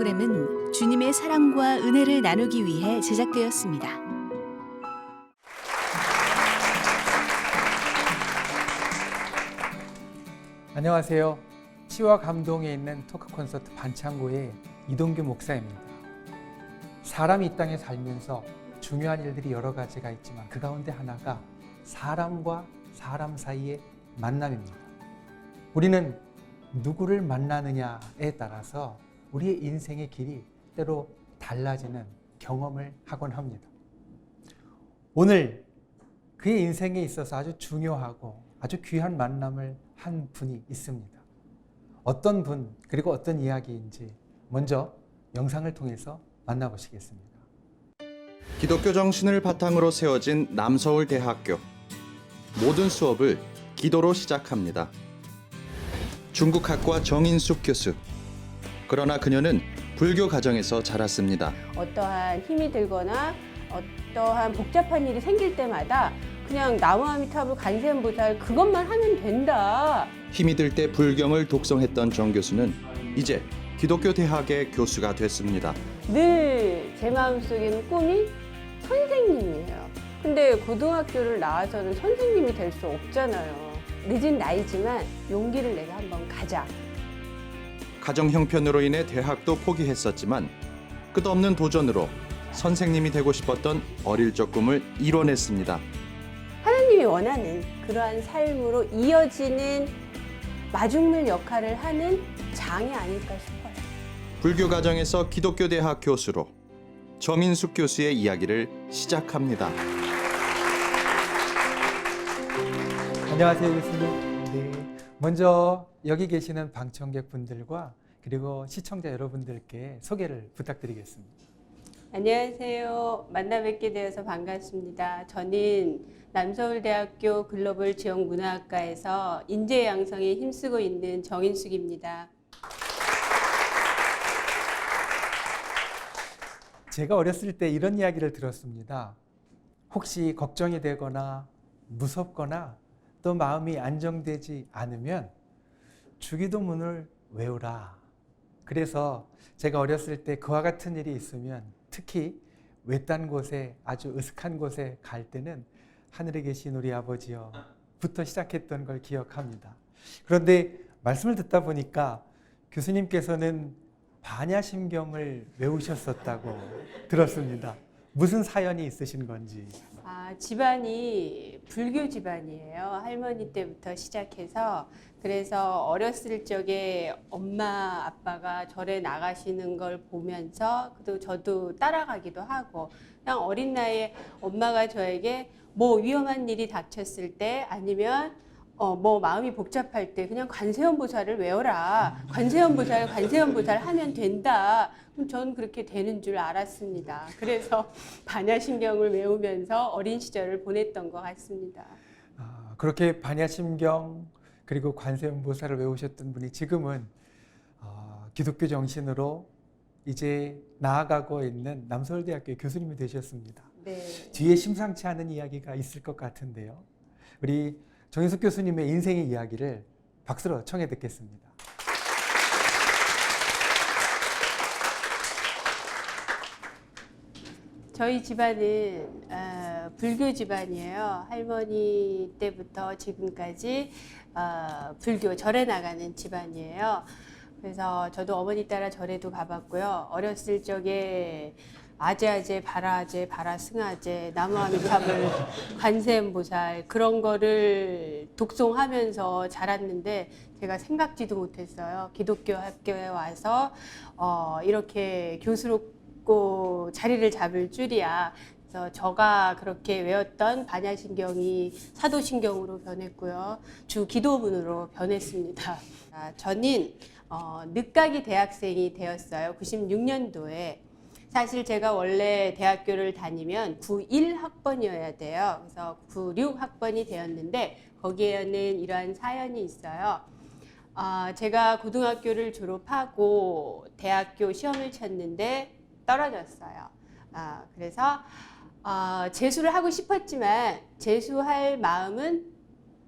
프로그램은 주님의 사랑과 은혜를 나누기 위해 제작되었습니다. 안녕하세요. 치유와 감동에 있는 토크 콘서트 반창고의 이동규 목사입니다. 사람이 이 땅에 살면서 중요한 일들이 여러 가지가 있지만 그 가운데 하나가 사람과 사람 사이의 만남입니다. 우리는 누구를 만나느냐에 따라서 우리의 인생의 길이 때로 달라지는 경험을 하곤 합니다. 오늘 그의 인생에 있어서 아주 중요하고 아주 귀한 만남을 한 분이 있습니다. 어떤 분 그리고 어떤 이야기인지 먼저 영상을 통해서 만나보시겠습니다. 기독교 정신을 바탕으로 세워진 남서울대학교. 모든 수업을 기도로 시작합니다. 중국학과 정인숙 교수. 그러나 그녀는 불교 가정에서 자랐습니다. 어떠한 힘이 들거나 어떠한 복잡한 일이 생길 때마다 그냥 나무아미타불 관세음보살 그것만 하면 된다. 힘이 들 때 불경을 독송했던 정 교수는 이제 기독교 대학의 교수가 됐습니다. 늘 제 마음속에는 꿈이 선생님이에요. 근데 고등학교를 나와서는 선생님이 될 수 없잖아요. 늦은 나이지만 용기를 내서 한번 가자. 가정 형편으로 인해 대학도 포기했었지만 끝없는 도전으로 선생님이 되고 싶었던 어릴 적 꿈을 이뤄냈습니다. 하나님이 원하는 그러한 삶으로 이어지는 마중물 역할을 하는 장이 아닐까 싶어요. 불교 가정에서 기독교 대학 교수로 정인숙 교수의 이야기를 시작합니다. 안녕하세요, 교수님. 네. 먼저 여기 계시는 방청객분들과 그리고 시청자 여러분들께 소개를 부탁드리겠습니다. 안녕하세요. 만나 뵙게 되어서 반갑습니다. 저는 남서울대학교 글로벌 지역문화학과에서 인재 양성에 힘쓰고 있는 정인숙입니다. 제가 어렸을 때 이런 이야기를 들었습니다. 혹시 걱정이 되거나 무섭거나 또 마음이 안정되지 않으면 주기도문을 외우라. 그래서 제가 어렸을 때 그와 같은 일이 있으면 특히 외딴 곳에 아주 으슥한 곳에 갈 때는 하늘에 계신 우리 아버지여 부터 시작했던 걸 기억합니다. 그런데 말씀을 듣다 보니까 교수님께서는 반야심경을 외우셨었다고 들었습니다. 무슨 사연이 있으신 건지. 집안이 불교 집안이에요. 할머니 때부터 시작해서 그래서 어렸을 적에 엄마 아빠가 절에 나가시는 걸 보면서 또 저도 따라가기도 하고 그냥 어린 나이에 엄마가 저에게 뭐 위험한 일이 닥쳤을 때 아니면 뭐 마음이 복잡할 때 그냥 관세음보살을 외워라. 관세음보살 하면 된다. 그럼 저는 그렇게 되는 줄 알았습니다. 그래서 반야심경을 외우면서 어린 시절을 보냈던 것 같습니다. 그렇게 반야심경 그리고 관세음보살을 외우셨던 분이 지금은 기독교 정신으로 이제 나아가고 있는 남서울대학교 교수님이 되셨습니다. 네. 뒤에 심상치 않은 이야기가 있을 것 같은데요. 우리 정인숙 교수님의 인생의 이야기를 박수로 청해 듣겠습니다. 저희 집안은 불교 집안이에요. 할머니 때부터 지금까지 불교 절에 나가는 집안이에요. 그래서 저도 어머니 따라 절에도 가봤고요. 어렸을 적에 아제아제, 바라아제, 바라승아제, 나무아미타불, 관세음보살 그런 거를 독송하면서 자랐는데 제가 생각지도 못했어요. 기독교 학교에 와서 이렇게 교수로 꼭 자리를 잡을 줄이야. 그래서 저가 그렇게 외웠던 반야심경이 사도신경으로 변했고요. 주 기도문으로 변했습니다. 저는 늦가기 대학생이 되었어요. 96년도에. 사실 제가 원래 대학교를 다니면 91학번이어야 돼요. 그래서 96학번이 되었는데 거기에는 이러한 사연이 있어요. 제가 고등학교를 졸업하고 대학교 시험을 쳤는데 떨어졌어요. 그래서 재수를 하고 싶었지만 재수할 마음은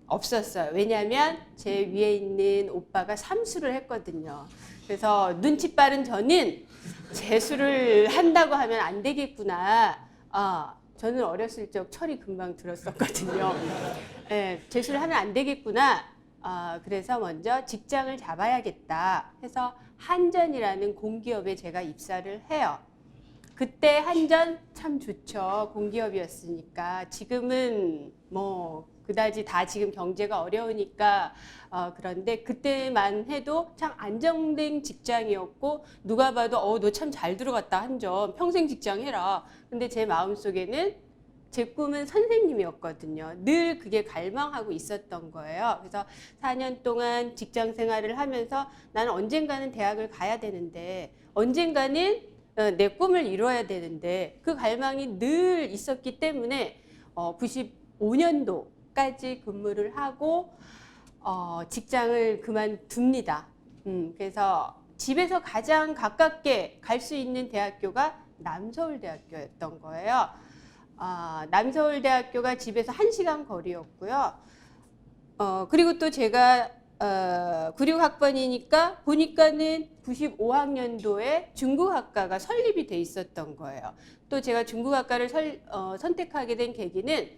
없었어요. 왜냐하면 제 위에 있는 오빠가 삼수를 했거든요. 그래서 눈치 빠른 저는 재수를 한다고 하면 안 되겠구나. 저는 어렸을 적 철이 금방 들었었거든요. 네, 재수를 하면 안 되겠구나. 그래서 먼저 직장을 잡아야겠다 해서 한전이라는 공기업에 제가 입사를 해요. 그때 한전 참 좋죠. 공기업이었으니까. 지금은 뭐 그다지 다 지금 경제가 어려우니까 그런데 그때만 해도 참 안정된 직장이었고 누가 봐도 너 참 잘 들어갔다 한전 평생 직장 해라. 근데 제 마음속에는 제 꿈은 선생님이었거든요. 늘 그게 갈망하고 있었던 거예요. 그래서 4년 동안 직장 생활을 하면서 나는 언젠가는 대학을 가야 되는데 언젠가는 내 꿈을 이루어야 되는데 그 갈망이 늘 있었기 때문에 95년도까지 근무를 하고 직장을 그만둡니다. 그래서 집에서 가장 가깝게 갈 수 있는 대학교가 남서울대학교였던 거예요. 남서울대학교가 집에서 1시간 거리였고요. 그리고 또 제가 96학번이니까 보니까는 95학년도에 중국학과가 설립이 돼 있었던 거예요. 또 제가 중국학과를 선택하게 된 계기는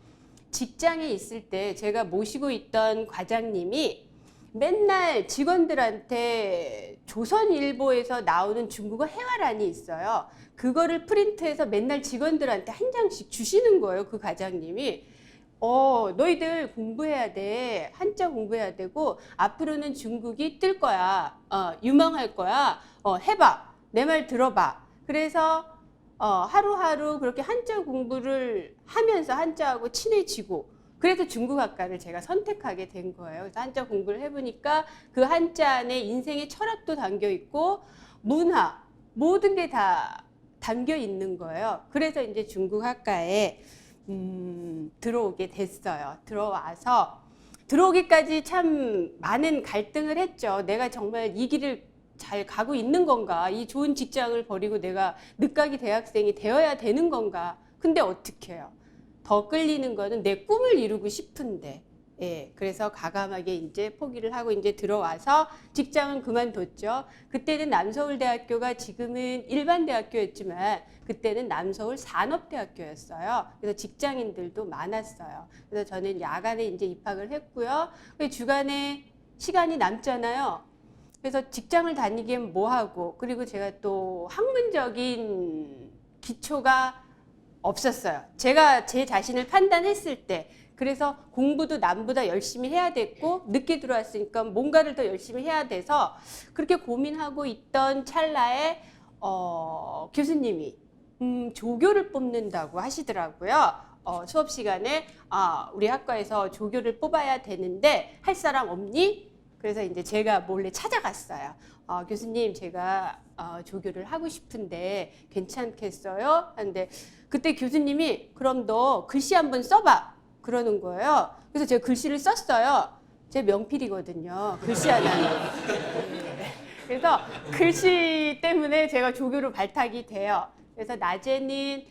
직장에 있을 때 제가 모시고 있던 과장님이 맨날 직원들한테 조선일보에서 나오는 중국어 회화란이 있어요. 그거를 프린트해서 맨날 직원들한테 한 장씩 주시는 거예요. 그 과장님이. 너희들 공부해야 돼. 한자 공부해야 되고 앞으로는 중국이 뜰 거야. 유망할 거야. 해봐. 내 말 들어봐. 그래서 하루하루 그렇게 한자 공부를 하면서 한자하고 친해지고 그래서 중국학과를 제가 선택하게 된 거예요. 그래서 한자 공부를 해보니까 그 한자 안에 인생의 철학도 담겨 있고 문화 모든 게 다 담겨 있는 거예요. 그래서 이제 중국학과에 들어오게 됐어요. 들어와서 들어오기까지 참 많은 갈등을 했죠. 내가 정말 이 길을 잘 가고 있는 건가? 이 좋은 직장을 버리고 내가 늦가기 대학생이 되어야 되는 건가? 근데 어떻게 해요? 더 끌리는 거는 내 꿈을 이루고 싶은데. 예, 그래서 과감하게 이제 포기를 하고 이제 들어와서 직장은 그만뒀죠. 그때는 남서울대학교가 지금은 일반 대학교였지만 그때는 남서울 산업대학교였어요. 그래서 직장인들도 많았어요. 그래서 저는 야간에 이제 입학을 했고요. 주간에 시간이 남잖아요. 그래서 직장을 다니기엔 뭐하고 그리고 제가 또 학문적인 기초가 없었어요. 제가 제 자신을 판단했을 때 그래서 공부도 남보다 열심히 해야 됐고 늦게 들어왔으니까 뭔가를 더 열심히 해야 돼서 그렇게 고민하고 있던 찰나에 교수님이 조교를 뽑는다고 하시더라고요. 수업 시간에 우리 학과에서 조교를 뽑아야 되는데 할 사람 없니? 그래서 이제 제가 몰래 찾아갔어요. 교수님 제가 조교를 하고 싶은데 괜찮겠어요? 하는데 그때 교수님이 그럼 너 글씨 한번 써봐 그러는 거예요. 그래서 제가 글씨를 썼어요. 제 명필이거든요. 글씨 하나는. 그래서 글씨 때문에 제가 조교로 발탁이 돼요. 그래서 낮에는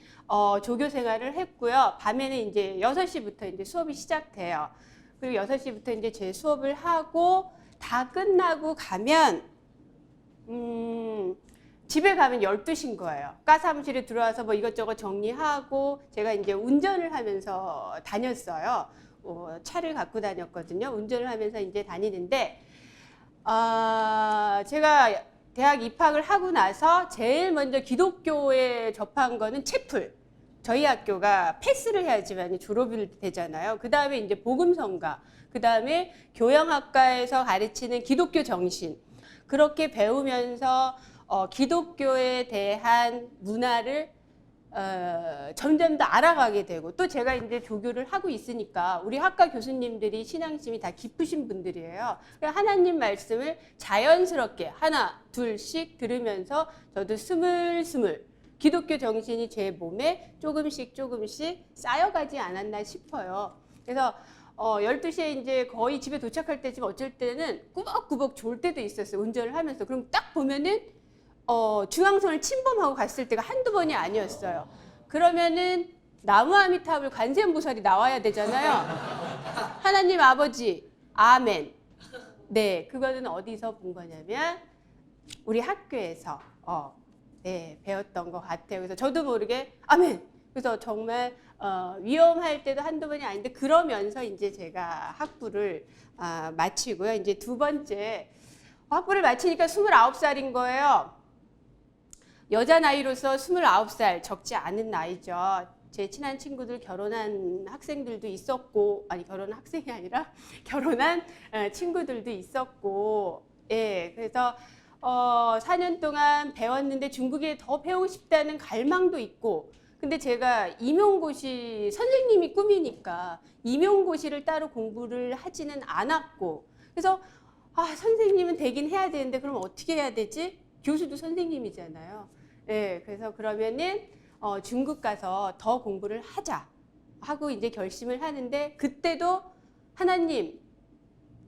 조교 생활을 했고요. 밤에는 이제 6시부터 이제 수업이 시작돼요. 그리고 6시부터 이제 제 수업을 하고 다 끝나고 가면 집에 가면 12시인 거예요. 과사무실에 들어와서 뭐 이것저것 정리하고 제가 이제 운전을 하면서 다녔어요. 차를 갖고 다녔거든요. 운전을 하면서 이제 다니는데 제가 대학 입학을 하고 나서 제일 먼저 기독교에 접한 거는 채플. 저희 학교가 패스를 해야지만 졸업이 되잖아요. 그 다음에 이제 복음성가, 그 다음에 교양학과에서 가르치는 기독교 정신. 그렇게 배우면서 기독교에 대한 문화를 점점 더 알아가게 되고 또 제가 이제 조교를 하고 있으니까 우리 학과 교수님들이 신앙심이 다 깊으신 분들이에요. 하나님 말씀을 자연스럽게 하나 둘씩 들으면서 저도 스물스물 기독교 정신이 제 몸에 조금씩 쌓여가지 않았나 싶어요. 그래서 12시에 이제 거의 집에 도착할 때쯤 어쩔 때는 꾸벅꾸벅 졸 때도 있었어요. 운전을 하면서. 그럼 딱 보면은 중앙선을 침범하고 갔을 때가 한두 번이 아니었어요. 그러면은 나무아미타불 관세음보살이 나와야 되잖아요. 하나님 아버지, 아멘. 네, 그거는 어디서 본 거냐면 우리 학교에서 네, 배웠던 것 같아요. 그래서 저도 모르게 아멘. 그래서 정말 위험할 때도 한두 번이 아닌데 그러면서 이제 제가 학부를 마치고요. 이제 두 번째 학부를 마치니까 29살인 거예요. 여자 나이로서 29살 적지 않은 나이죠. 제 친한 친구들 결혼한 학생들도 있었고, 아니 결혼한 학생이 아니라 결혼한 친구들도 있었고, 예, 그래서 4년 동안 배웠는데 중국에 더 배우고 싶다는 갈망도 있고, 근데 제가 임용고시 선생님이 꿈이니까 임용고시를 따로 공부를 하지는 않았고, 그래서 선생님은 되긴 해야 되는데 그럼 어떻게 해야 되지? 교수도 선생님이잖아요. 예, 그래서 그러면은 중국 가서 더 공부를 하자 하고 이제 결심을 하는데 그때도 하나님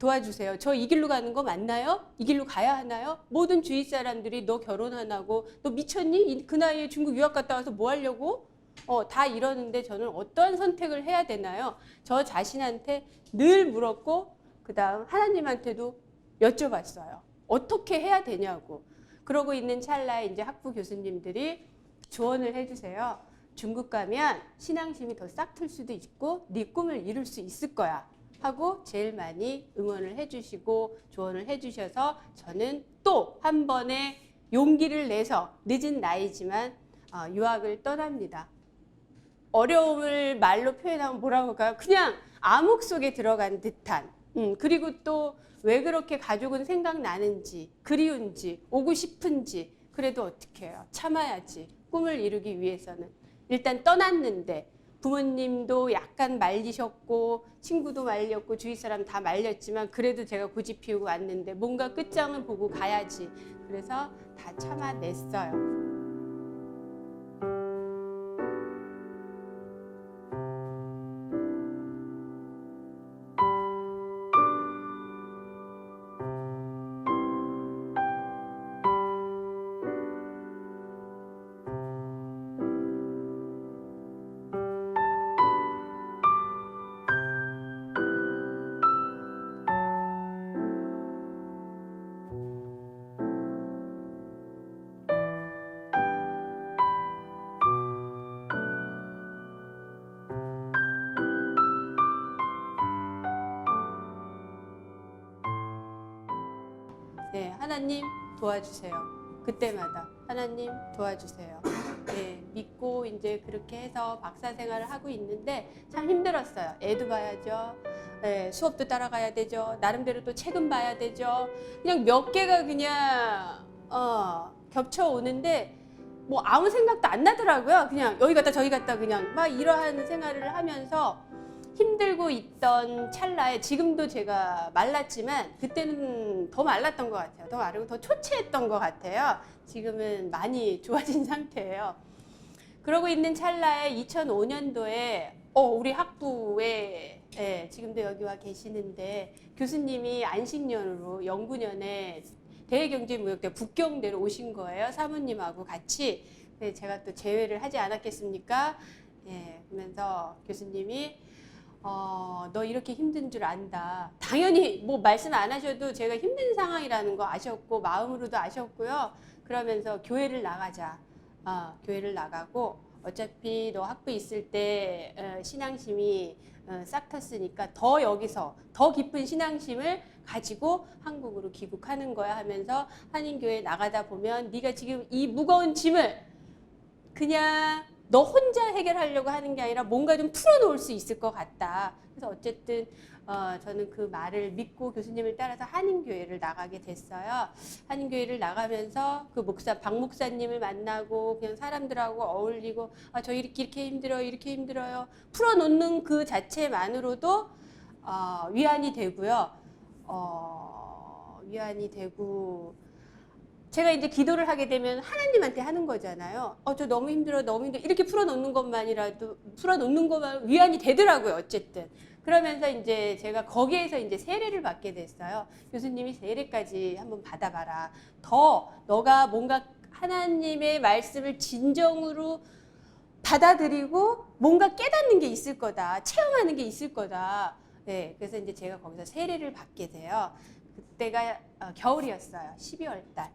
도와주세요. 저 이 길로 가는 거 맞나요? 이 길로 가야 하나요? 모든 주위 사람들이 너 결혼 안 하고 너 미쳤니? 그 나이에 중국 유학 갔다 와서 뭐 하려고? 다 이러는데 저는 어떠한 선택을 해야 되나요? 저 자신한테 늘 물었고 그 다음 하나님한테도 여쭤봤어요. 어떻게 해야 되냐고. 그러고 있는 찰나에 이제 학부 교수님들이 조언을 해주세요. 중국 가면 신앙심이 더 싹틀 수도 있고 네 꿈을 이룰 수 있을 거야 하고 제일 많이 응원을 해주시고 조언을 해주셔서 저는 또 한 번의 용기를 내서 늦은 나이지만 유학을 떠납니다. 어려움을 말로 표현하면 뭐라고 할까요? 그냥 암흑 속에 들어간 듯한 그리고 또 왜 그렇게 가족은 생각나는지 그리운지 오고 싶은지 그래도 어떻게 해요? 참아야지. 꿈을 이루기 위해서는. 일단 떠났는데 부모님도 약간 말리셨고 친구도 말렸고 주위 사람 다 말렸지만 그래도 제가 고집 피우고 왔는데 뭔가 끝장을 보고 가야지. 그래서 다 참아냈어요. 네, 하나님 도와주세요. 그때마다 하나님 도와주세요. 네, 믿고 이제 그렇게 해서 박사 생활을 하고 있는데 참 힘들었어요. 애도 봐야죠. 네, 수업도 따라가야 되죠. 나름대로 또 책은 봐야 되죠. 그냥 몇 개가 그냥 겹쳐 오는데 뭐 아무 생각도 안 나더라고요. 그냥 여기 갔다 저기 갔다 그냥 막 이러한 생활을 하면서 힘들고 있던 찰나에 지금도 제가 말랐지만 그때는 더 말랐던 것 같아요. 더 마르고 더 초췌했던 것 같아요. 지금은 많이 좋아진 상태예요. 그러고 있는 찰나에 2005년도에 우리 학부에 지금도 여기 와 계시는데 교수님이 안식년으로 영구년에 대외경제무역대 북경대로 오신 거예요. 사모님하고 같이. 제가 또 제외를 하지 않았겠습니까? 그러면서 교수님이 너 이렇게 힘든 줄 안다. 당연히 뭐 말씀 안 하셔도 제가 힘든 상황이라는 거 아셨고 마음으로도 아셨고요. 그러면서 교회를 나가자. 교회를 나가고 어차피 너 학부 있을 때 신앙심이 싹 텄으니까 더 여기서 더 깊은 신앙심을 가지고 한국으로 귀국하는 거야 하면서 한인교회 나가다 보면 네가 지금 이 무거운 짐을 그냥 너 혼자 해결하려고 하는 게 아니라 뭔가 좀 풀어놓을 수 있을 것 같다. 그래서 어쨌든 저는 그 말을 믿고 교수님을 따라서 한인교회를 나가게 됐어요. 한인교회를 나가면서 그 박 목사님을 만나고 그냥 사람들하고 어울리고 저 이렇게 힘들어요. 이렇게 힘들어요. 풀어놓는 그 자체만으로도 위안이 되고요. 위안이 되고 제가 이제 기도를 하게 되면 하나님한테 하는 거잖아요. 저 너무 힘들어, 너무 힘들어. 이렇게 풀어놓는 것만이라도, 풀어놓는 것만 위안이 되더라고요, 어쨌든. 그러면서 이제 제가 거기에서 이제 세례를 받게 됐어요. 교수님이 세례까지 한번 받아봐라. 더 너가 뭔가 하나님의 말씀을 진정으로 받아들이고 뭔가 깨닫는 게 있을 거다. 체험하는 게 있을 거다. 네, 그래서 이제 제가 거기서 세례를 받게 돼요. 그때가 겨울이었어요. 12월 달.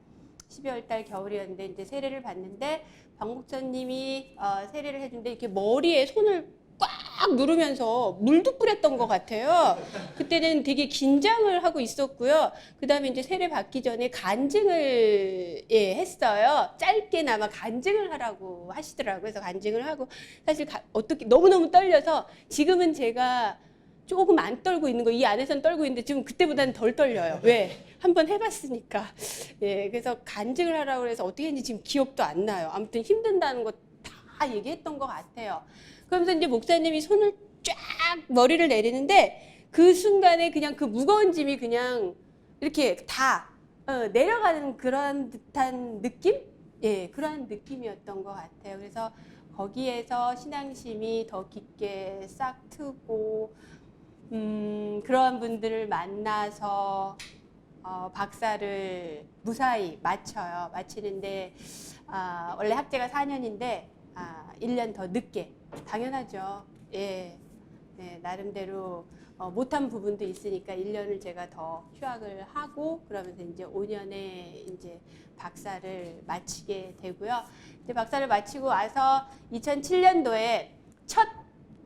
12월 달 겨울이었는데 이제 세례를 받는데 박 목사님이 세례를 해준데 이렇게 머리에 손을 꽉 누르면서 물도 뿌렸던 것 같아요. 그때는 되게 긴장을 하고 있었고요. 그 다음에 이제 세례 받기 전에 간증을 했어요. 짧게나마 간증을 하라고 하시더라고요. 그래서 간증을 하고 사실 어떻게 너무너무 떨려서 지금은 제가 조금 안 떨고 있는 거, 이 안에서는 떨고 있는데 지금 그때보다는 덜 떨려요. 왜? 한번 해봤으니까. 예, 그래서 간증을 하라고 해서 어떻게 했는지 지금 기억도 안 나요. 아무튼 힘든다는 거 다 얘기했던 것 같아요. 그러면서 이제 목사님이 손을 쫙 머리를 내리는데 그 순간에 그냥 그 무거운 짐이 그냥 이렇게 다 내려가는 그런 듯한 느낌? 예, 그런 느낌이었던 것 같아요. 그래서 거기에서 신앙심이 더 깊게 싹 트고 그러한 분들을 만나서 박사를 무사히 마쳐요. 마치는데 원래 학제가 4년인데 1년 더 늦게. 당연하죠. 예, 네, 나름대로 못한 부분도 있으니까 1년을 제가 더 휴학을 하고 그러면서 이제 5년에 이제 박사를 마치게 되고요. 이제 박사를 마치고 와서 2007년도에 첫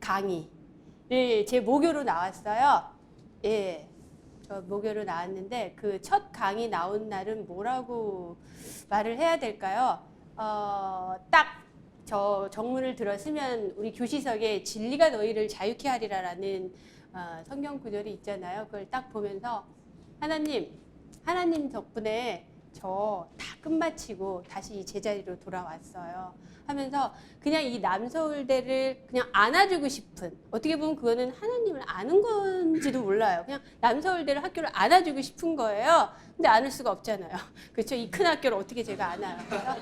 강의를 제 모교로 나왔어요. 예, 저 모교로 나왔는데 그 첫 강의 나온 날은 뭐라고 말을 해야 될까요? 딱 저 정문을 들었으면 우리 교시석에 진리가 너희를 자유케 하리라라는 성경 구절이 있잖아요. 그걸 딱 보면서 하나님 덕분에 저 다 끝마치고 다시 이 제자리로 돌아왔어요. 하면서 그냥 이 남서울대를 그냥 안아주고 싶은, 어떻게 보면 그거는 하나님을 아는 건지도 몰라요. 그냥 남서울대를 학교를 안아주고 싶은 거예요. 근데 안을 수가 없잖아요. 그렇죠? 이 큰 학교를 어떻게 제가 안아요. 그래서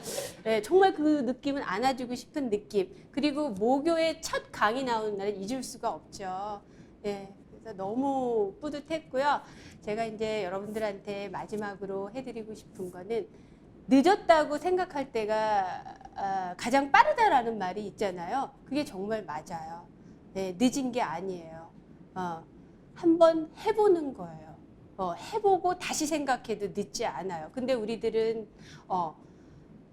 네, 정말 그 느낌은 안아주고 싶은 느낌. 그리고 모교의 첫 강의 나오는 날은 잊을 수가 없죠. 네, 그래서 너무 뿌듯했고요. 제가 이제 여러분들한테 마지막으로 해드리고 싶은 거는 늦었다고 생각할 때가 가장 빠르다라는 말이 있잖아요. 그게 정말 맞아요. 네, 늦은 게 아니에요. 한번 해보는 거예요. 해보고 다시 생각해도 늦지 않아요. 근데 우리들은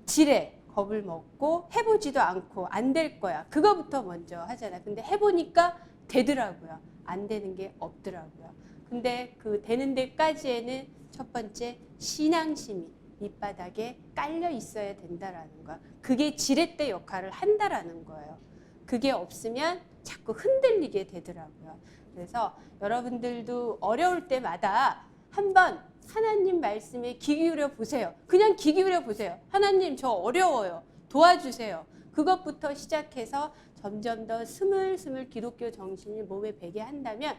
지레 겁을 먹고 해보지도 않고 안 될 거야. 그거부터 먼저 하잖아요. 근데 해보니까 되더라고요. 안 되는 게 없더라고요. 근데 그 되는 데까지에는 첫 번째 신앙심이 밑바닥에 깔려 있어야 된다라는 거. 그게 지렛대 역할을 한다라는 거예요. 그게 없으면 자꾸 흔들리게 되더라고요. 그래서 여러분들도 어려울 때마다 한번 하나님 말씀에 귀 기울여 보세요. 그냥 귀 기울여 보세요. 하나님 저 어려워요. 도와주세요. 그것부터 시작해서 점점 더 스물스물 기독교 정신을 몸에 배게 한다면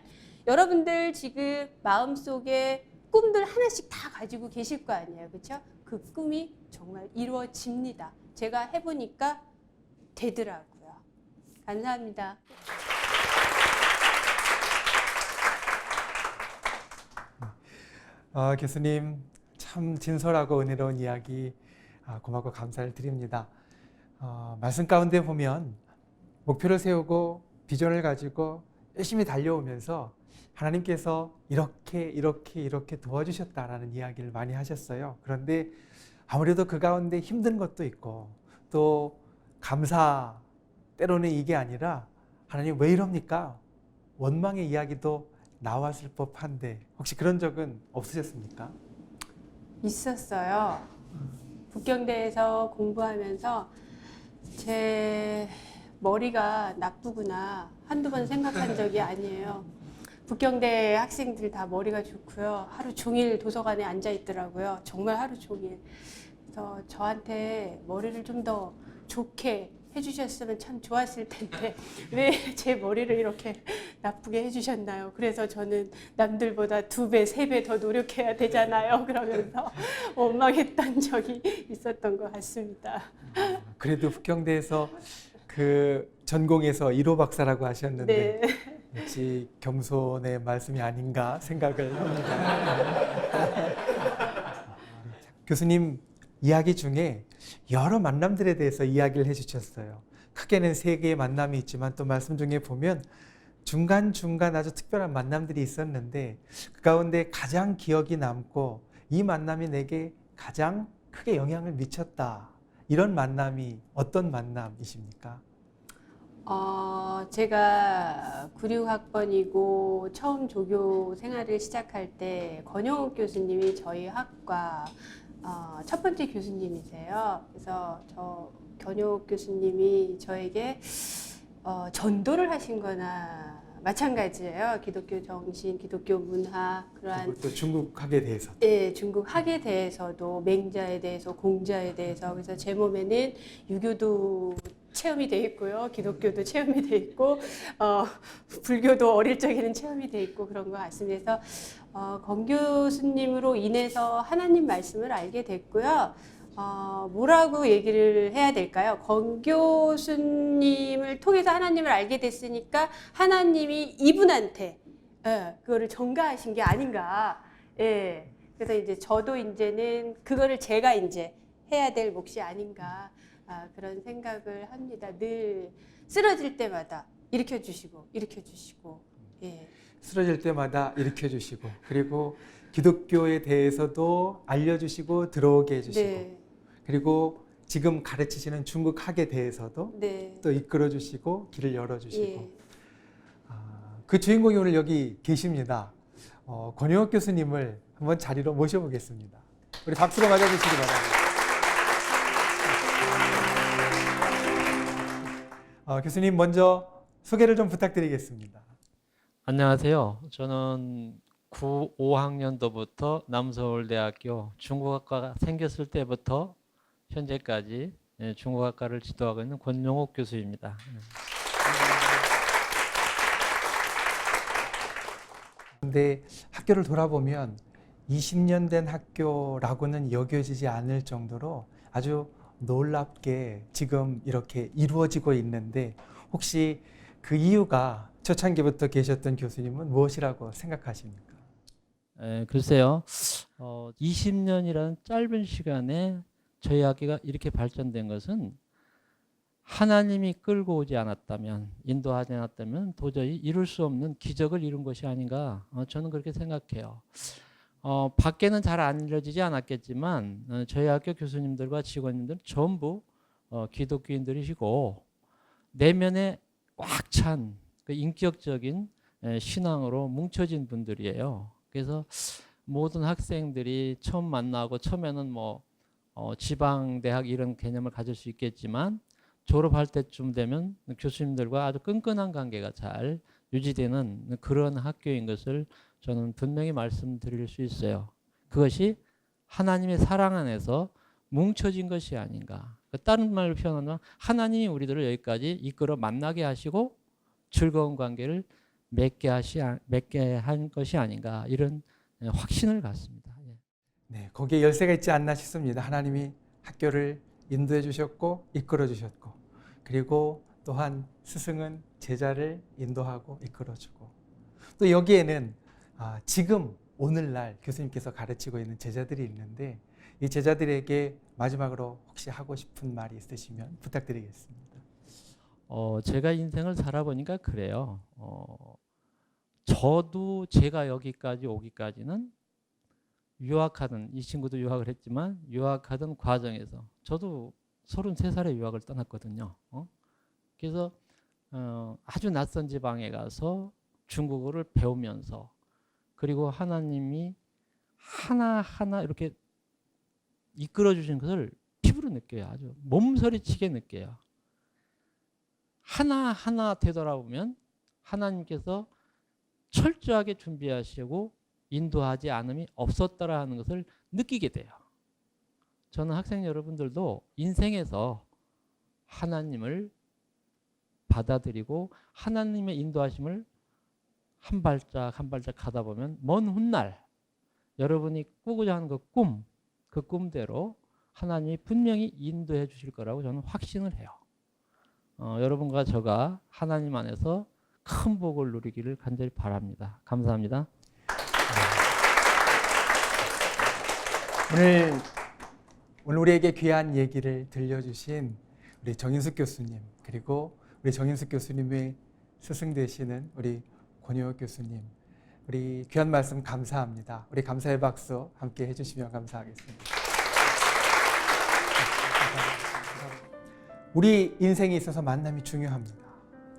여러분들 지금 마음속에 꿈들 하나씩 다 가지고 계실 거 아니에요. 그렇죠? 그 꿈이 정말 이루어집니다. 제가 해보니까 되더라고요. 감사합니다. 교수님 참 진솔하고 은혜로운 이야기 고맙고 감사를 드립니다. 말씀 가운데 보면 목표를 세우고 비전을 가지고 열심히 달려오면서 하나님께서 이렇게 도와주셨다라는 이야기를 많이 하셨어요. 그런데 아무래도 그 가운데 힘든 것도 있고 또 감사, 때로는 이게 아니라 하나님 왜 이럽니까? 원망의 이야기도 나왔을 법한데 혹시 그런 적은 없으셨습니까? 있었어요. 북경대에서 공부하면서 제 머리가 나쁘구나 한두 번 생각한 적이 아니에요. 북경대 학생들 다 머리가 좋고요. 하루 종일 도서관에 앉아 있더라고요. 정말 하루 종일. 그래서 저한테 머리를 좀 더 좋게 해주셨으면 참 좋았을 텐데 왜 제 머리를 이렇게 나쁘게 해주셨나요? 그래서 저는 남들보다 2배, 3배 더 노력해야 되잖아요. 그러면서 원망했던 적이 있었던 것 같습니다. 그래도 북경대에서 그 전공에서 1호 박사라고 하셨는데 네. 역시 겸손의 말씀이 아닌가 생각을 합니다. 교수님 이야기 중에 여러 만남들에 대해서 이야기를 해주셨어요. 크게는 3개의 만남이 있지만 또 말씀 중에 보면 중간중간 아주 특별한 만남들이 있었는데 그 가운데 가장 기억이 남고 이 만남이 내게 가장 크게 영향을 미쳤다. 이런 만남이 어떤 만남이십니까? 제가 96학번이고 처음 조교 생활을 시작할 때 권영욱 교수님이 저희 학과 첫 번째 교수님이세요. 그래서 권영욱 교수님이 저에게 전도를 하신 거나 마찬가지예요. 기독교 정신, 기독교 문화, 그러한 또 중국학에 대해서. 예, 중국 학에 대해서도 맹자에 대해서 공자에 대해서 그래서 제 몸에는 유교도 체험이 돼 있고요, 기독교도 체험이 돼 있고 불교도 어릴 적에는 체험이 돼 있고 그런 것 같습니다. 그래서 권 교수님으로 인해서 하나님 말씀을 알게 됐고요. 뭐라고 얘기를 해야 될까요? 권 교수님을 통해서 하나님을 알게 됐으니까 하나님이 이분한테 그거를 전가하신 게 아닌가. 예. 그래서 이제 저도 이제는 그거를 제가 이제 해야 될 몫이 아닌가. 그런 생각을 합니다. 늘 쓰러질 때마다 일으켜 주시고 예. 쓰러질 때마다 일으켜 주시고 그리고 기독교에 대해서도 알려주시고 들어오게 해주시고 네. 그리고 지금 가르치시는 중국학에 대해서도 네. 또 이끌어 주시고 길을 열어 주시고 예. 그 주인공이 오늘 여기 계십니다. 권영욱 교수님을 한번 자리로 모셔보겠습니다. 우리 박수로 맞아주시기 바랍니다. 교수님 먼저 소개를 좀 부탁드리겠습니다. 안녕하세요. 저는 5학년도부터 남서울대학교 중국학과가 생겼을 때부터 현재까지 중국학과를 지도하고 있는 권영욱 교수입니다. 근데 학교를 돌아보면 20년 된 학교라고는 여겨지지 않을 정도로 아주 놀랍게 지금 이렇게 이루어지고 있는데 혹시 그 이유가 초창기부터 계셨던 교수님은 무엇이라고 생각하십니까? 글쎄요. 20년이라는 짧은 시간에 저희 학교가 이렇게 발전된 것은 하나님이 끌고 오지 않았다면, 인도하지 않았다면 도저히 이룰 수 없는 기적을 이룬 것이 아닌가, 저는 그렇게 생각해요. 밖에는 잘 알려지지 않았겠지만 저희 학교 교수님들과 직원님들 전부 기독교인들이시고 내면에 꽉 찬 그 인격적인 신앙으로 뭉쳐진 분들이에요. 그래서 모든 학생들이 처음 만나고 처음에는 지방 대학 이런 개념을 가질 수 있겠지만 졸업할 때쯤 되면 교수님들과 아주 끈끈한 관계가 잘 유지되는 그런 학교인 것을 저는 분명히 말씀드릴 수 있어요. 그것이 하나님의 사랑 안에서 뭉쳐진 것이 아닌가. 다른 말로 표현하면 하나님이 우리들을 여기까지 이끌어 만나게 하시고 즐거운 관계를 맺게 한 것이 아닌가, 이런 확신을 갖습니다. 네, 거기에 열쇠가 있지 않나 싶습니다. 하나님이 학교를 인도해 주셨고 이끌어 주셨고 그리고 또한 스승은 제자를 인도하고 이끌어 주고 또 여기에는 지금 오늘날 교수님께서 가르치고 있는 제자들이 있는데 이 제자들에게 마지막으로 혹시 하고 싶은 말이 있으시면 부탁드리겠습니다. 제가 인생을 살아보니까 그래요. 저도 제가 여기까지 오기까지는 유학하던, 이 친구도 유학을 했지만 유학하던 과정에서 저도 33살에 유학을 떠났거든요. 그래서 아주 낯선 지방에 가서 중국어를 배우면서 그리고 하나님이 하나하나 이렇게 이끌어 주신 것을 피부로 느껴요. 아주 몸서리치게 느껴요. 하나하나 되돌아보면 하나님께서 철저하게 준비하시고 인도하지 않음이 없었더라 하는 것을 느끼게 돼요. 저는 학생 여러분들도 인생에서 하나님을 받아들이고 하나님의 인도하심을 한 발짝 한 발짝 가다 보면 먼 훗날 여러분이 꾸고자 하는 그 꿈대로 하나님이 분명히 인도해 주실 거라고 저는 확신을 해요. 여러분과 저가 하나님 안에서 큰 복을 누리기를 간절히 바랍니다. 감사합니다. 오늘 우리에게 귀한 얘기를 들려주신 우리 정인숙 교수님 그리고 우리 정인숙 교수님의 스승 되시는 우리 권효옥 교수님, 우리 귀한 말씀 감사합니다. 우리 감사의 박수 함께 해주시면 감사하겠습니다. 우리 인생에 있어서 만남이 중요합니다.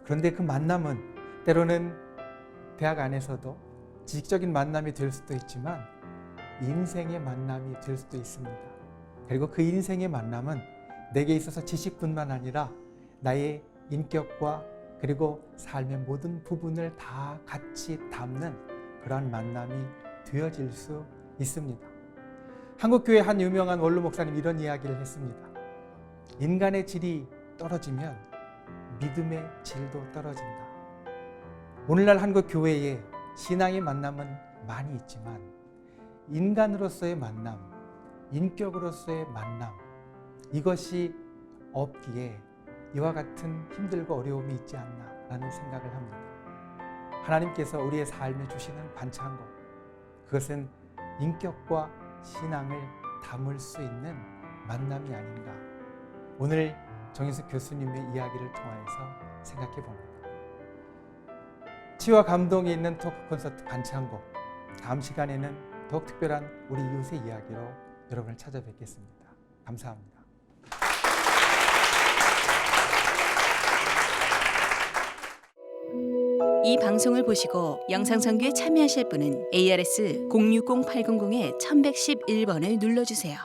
그런데 그 만남은 때로는 대학 안에서도 지식적인 만남이 될 수도 있지만 인생의 만남이 될 수도 있습니다. 그리고 그 인생의 만남은 내게 있어서 지식뿐만 아니라 나의 인격과 그리고 삶의 모든 부분을 다 같이 담는 그러한 만남이 되어질 수 있습니다. 한국교회 한 유명한 원로 목사님 이런 이야기를 했습니다. 인간의 질이 떨어지면 믿음의 질도 떨어진다. 오늘날 한국교회에 신앙의 만남은 많이 있지만 인간으로서의 만남, 인격으로서의 만남, 이것이 없기에 이와 같은 힘들고 어려움이 있지 않나라는 생각을 합니다. 하나님께서 우리의 삶에 주시는 반창고, 그것은 인격과 신앙을 담을 수 있는 만남이 아닌가. 오늘 정인숙 교수님의 이야기를 통해서 생각해 봅니다. 치유와 감동이 있는 토크 콘서트 반창고, 다음 시간에는 더욱 특별한 우리 이웃의 이야기로 여러분을 찾아뵙겠습니다. 감사합니다. 이 방송을 보시고 영상선교에 참여하실 분은 ARS 060-800-1111번을 눌러주세요.